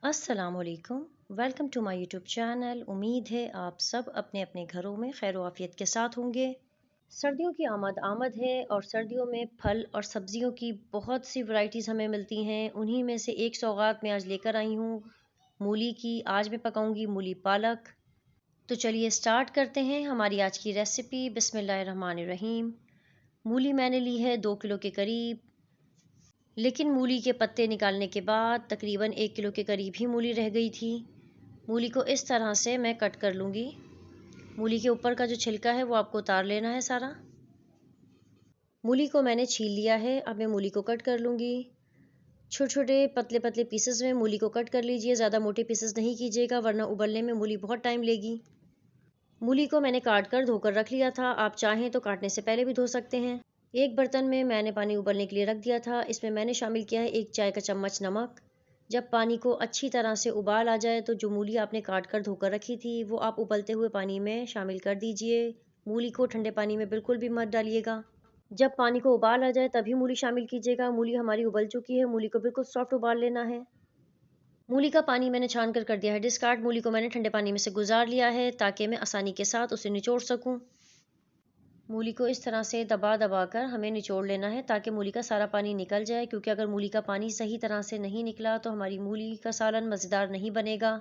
अस्सलामुअलैकुम। Welcome to my YouTube channel. उम्मीद है आप सब अपने अपने घरों में खैर आफियत के साथ होंगे। सर्दियों की आमद है और सर्दियों में फल और सब्जियों की बहुत सी वैरायटीज़ हमें मिलती हैं। उन्हीं में से एक सौगात मैं आज लेकर आई हूँ मूली की। आज मैं पकाऊंगी मूली पालक। तो चलिए स्टार्ट करते हैं हमारी आज की रेसिपी। बिस्मिल्लाहिर्रहमानिर्रहीम। मूली मैंने ली है 2 किलो के करीब, लेकिन मूली के पत्ते निकालने के बाद तकरीबन 1 किलो के करीब ही मूली रह गई थी। मूली को इस तरह से मैं कट कर लूँगी। मूली के ऊपर का जो छिलका है वो आपको उतार लेना है सारा। मूली को मैंने छील लिया है। अब मैं मूली को कट कर लूँगी। छोटे छोटे पतले पतले पीसेस में मूली को कट कर लीजिए। ज़्यादा मोटे पीसेस नहीं कीजिएगा वरना उबलने में मूली बहुत टाइम लेगी। मूली को मैंने काट कर धोकर रख लिया था। आप चाहें तो काटने से पहले भी धो सकते हैं। एक बर्तन में मैंने पानी उबलने के लिए रख दिया था। इसमें मैंने शामिल किया है 1 चाय का चम्मच नमक। जब पानी को अच्छी तरह से उबाल आ जाए तो जो मूली आपने काट कर धोकर रखी थी वो आप उबलते हुए पानी में शामिल कर दीजिए। मूली को ठंडे पानी में बिल्कुल भी मत डालिएगा। जब पानी को उबाल आ जाए तभी मूली शामिल कीजिएगा। मूली हमारी उबल चुकी है। मूली को बिल्कुल सॉफ्ट उबाल लेना है। मूली का पानी मैंने छान कर दिया है डिस्कार्ड। मूली को मैंने ठंडे पानी में से गुजार लिया है ताकि मैं आसानी के साथ उसे निचोड़ सकूं। मूली को इस तरह से दबा दबा कर हमें निचोड़ लेना है ताकि मूली का सारा पानी निकल जाए, क्योंकि अगर मूली का पानी सही तरह से नहीं निकला तो हमारी मूली का सालन मज़ेदार नहीं बनेगा।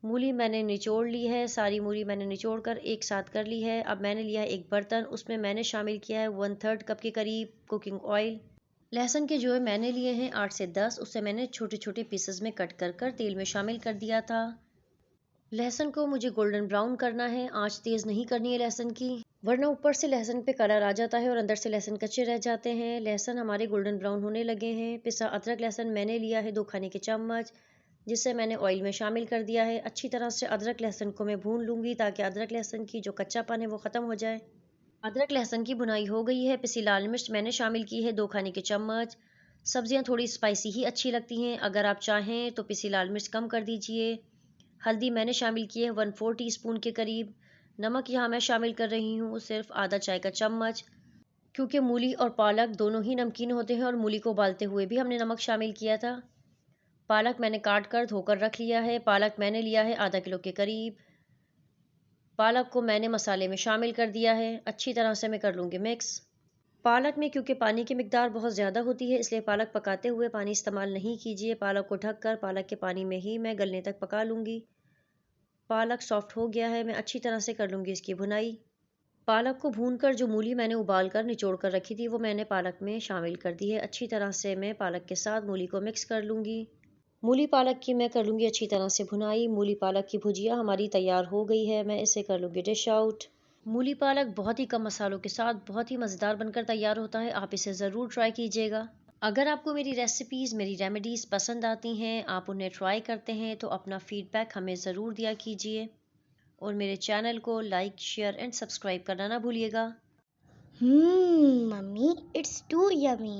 मूली मैंने निचोड़ ली है। सारी मूली मैंने निचोड़ कर एक साथ कर ली है। अब मैंने लिया है एक बर्तन। उसमें मैंने शामिल किया है 1/3 कप के करीब कुकिंग ऑयल। लहसुन के जो है मैंने लिए हैं 8 से 10। उससे मैंने छोटे छोटे पीसेस में कट कर कर तेल में शामिल कर दिया था। लहसुन को मुझे गोल्डन ब्राउन करना है। आंच तेज़ नहीं करनी है लहसुन की, वरना ऊपर से लहसुन पे कलर आ जाता है और अंदर से लहसुन कच्चे रह जाते हैं। लहसुन हमारे गोल्डन ब्राउन होने लगे हैं। पिसा अदरक लहसुन मैंने लिया है 2 खाने के चम्मच, जिसे मैंने ऑयल में शामिल कर दिया है। अच्छी तरह से अदरक लहसुन को मैं भून लूँगी ताकि अदरक लहसुन की जो कच्चापन है वो ख़त्म हो जाए। अदरक लहसुन की भुनाई हो गई है। पिसी लाल मिर्च मैंने शामिल की है 2 खाने के चम्मच। सब्जियां थोड़ी स्पाइसी ही अच्छी लगती हैं। अगर आप चाहें तो पिसी लाल मिर्च कम कर दीजिए। हल्दी मैंने शामिल की है 1/4 टीस्पून के करीब। नमक यहाँ मैं शामिल कर रही हूँ सिर्फ आधा चाय का चम्मच, क्योंकि मूली और पालक दोनों ही नमकीन होते हैं और मूली को उबालते हुए भी हमने नमक शामिल किया था। पालक मैंने काट कर धोकर रख लिया है। पालक मैंने लिया है आधा किलो के करीब। पालक को मैंने मसाले में शामिल कर दिया है। अच्छी तरह से मैं कर लूँगी मिक्स। पालक में क्योंकि पानी की मिकदार बहुत ज़्यादा होती है, इसलिए पालक पकाते हुए पानी इस्तेमाल नहीं कीजिए। पालक को ढककर पालक के पानी में ही मैं गलने तक पका लूँगी। पालक सॉफ्ट हो गया है। मैं अच्छी तरह से कर लूँगी इसकी भुनाई। पालक को भूनकर जो मूली मैंने उबाल कर निचोड़ कर रखी थी वो मैंने पालक में शामिल कर दी है। अच्छी तरह से मैं पालक के साथ मूली को मिक्स कर लूँगी। मूली पालक की मैं कर लूँगी अच्छी तरह से भुनाई। मूली पालक की भुजिया हमारी तैयार हो गई है। मैं इसे कर लूँगी डिश आउट। मूली पालक बहुत ही कम मसालों के साथ बहुत ही मज़ेदार बनकर तैयार होता है। आप इसे ज़रूर ट्राई कीजिएगा। अगर आपको मेरी रेसिपीज़, मेरी रेमेडीज़ पसंद आती हैं, आप उन्हें ट्राई करते हैं, तो अपना फ़ीडबैक हमें ज़रूर दिया कीजिए और मेरे चैनल को लाइक, शेयर एंड सब्सक्राइब करना ना भूलिएगा। Mummy, it's too yummy.